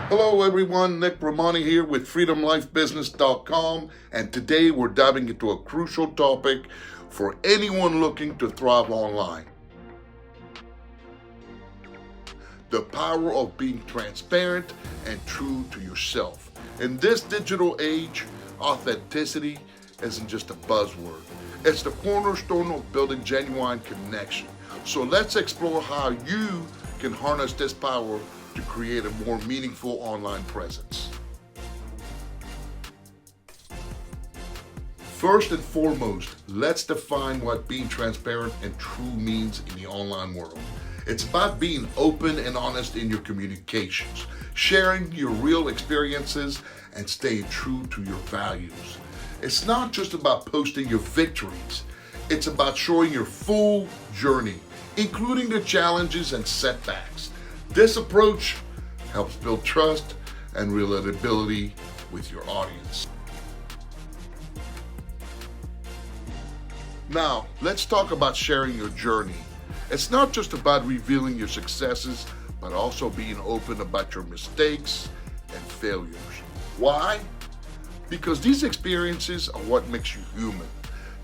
Hello everyone, Nick Rehmani here with freedomlifebusiness.com, and today we're diving into a crucial topic for anyone looking to thrive online. The power of being transparent and true to yourself. In this digital age, authenticity isn't just a buzzword. It's the cornerstone of building genuine connection. So let's explore how you can harness this power to create a more meaningful online presence. First and foremost, let's define what being transparent and true means in the online world. It's about being open and honest in your communications, sharing your real experiences, and staying true to your values. It's not just about posting your victories. It's about showing your full journey, including the challenges and setbacks. This approach helps build trust and relatability with your audience. Now, let's talk about sharing your journey. It's not just about revealing your successes, but also being open about your mistakes and failures. Why? Because these experiences are what makes you human.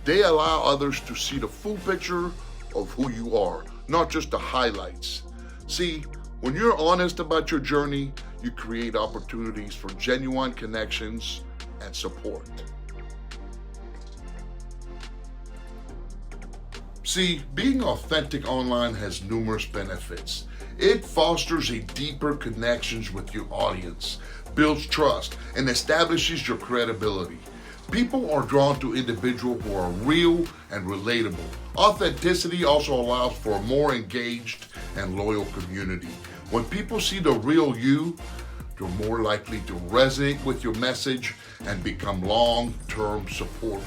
They allow others to see the full picture of who you are, not just the highlights. See, when you're honest about your journey, you create opportunities for genuine connections and support. See, being authentic online has numerous benefits. It fosters a deeper connections with your audience, builds trust, and establishes your credibility. People are drawn to individuals who are real and relatable. Authenticity also allows for a more engaged and loyal community. When people see the real you, they're more likely to resonate with your message and become long-term supporters.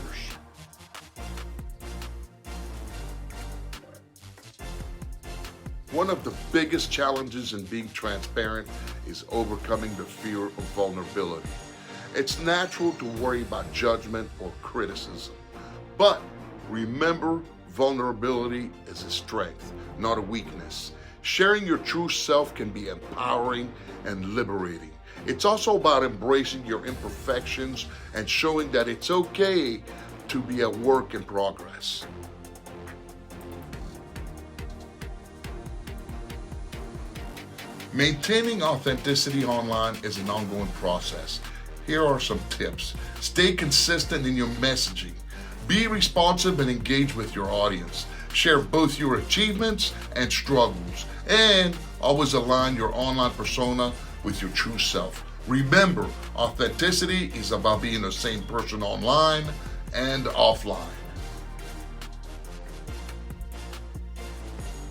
One of the biggest challenges in being transparent is overcoming the fear of vulnerability. It's natural to worry about judgment or criticism, but remember, vulnerability is a strength, not a weakness. Sharing your true self can be empowering and liberating. It's also about embracing your imperfections and showing that it's okay to be a work in progress. Maintaining authenticity online is an ongoing process. Here are some tips. Stay consistent in your messaging. Be responsive and engage with your audience. Share both your achievements and struggles. And always align your online persona with your true self. Remember, authenticity is about being the same person online and offline.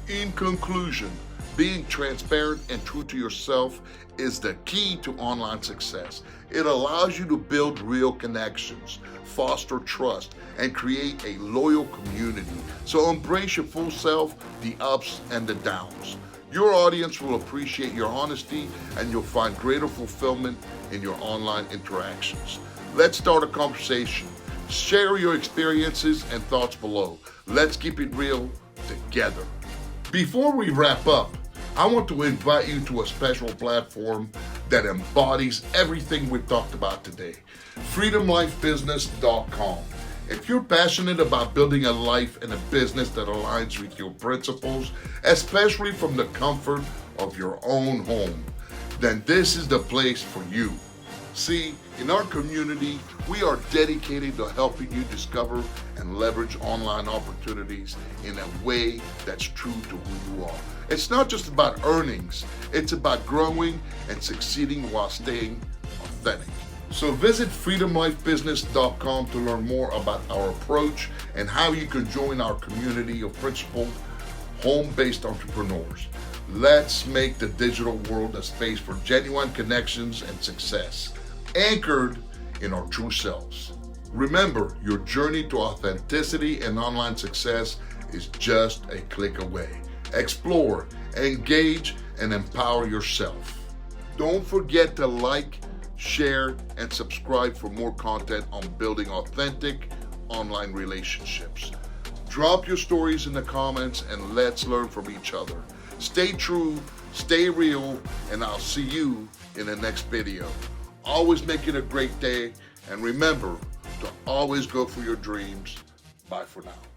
In conclusion, being transparent and true to yourself is the key to online success. It allows you to build real connections, foster trust, and create a loyal community. So embrace your full self, the ups and the downs. Your audience will appreciate your honesty, and you'll find greater fulfillment in your online interactions. Let's start a conversation. Share your experiences and thoughts below. Let's keep it real together. Before we wrap up, I want to invite you to a special platform that embodies everything we've talked about today, freedomlifebusiness.com. If you're passionate about building a life and a business that aligns with your principles, especially from the comfort of your own home, then this is the place for you. See, in our community, we are dedicated to helping you discover and leverage online opportunities in a way that's true to who you are. It's not just about earnings, it's about growing and succeeding while staying authentic. So visit freedomlifebusiness.com to learn more about our approach and how you can join our community of principled, home-based entrepreneurs. Let's make the digital world a space for genuine connections and success, anchored in our true selves. Remember, your journey to authenticity and online success is just a click away. Explore, engage, and empower yourself. Don't forget to like, share, and subscribe for more content on building authentic online relationships. Drop your stories in the comments and let's learn from each other. Stay true, stay real, and I'll see you in the next video. Always make it a great day, and remember to always go for your dreams. Bye for now.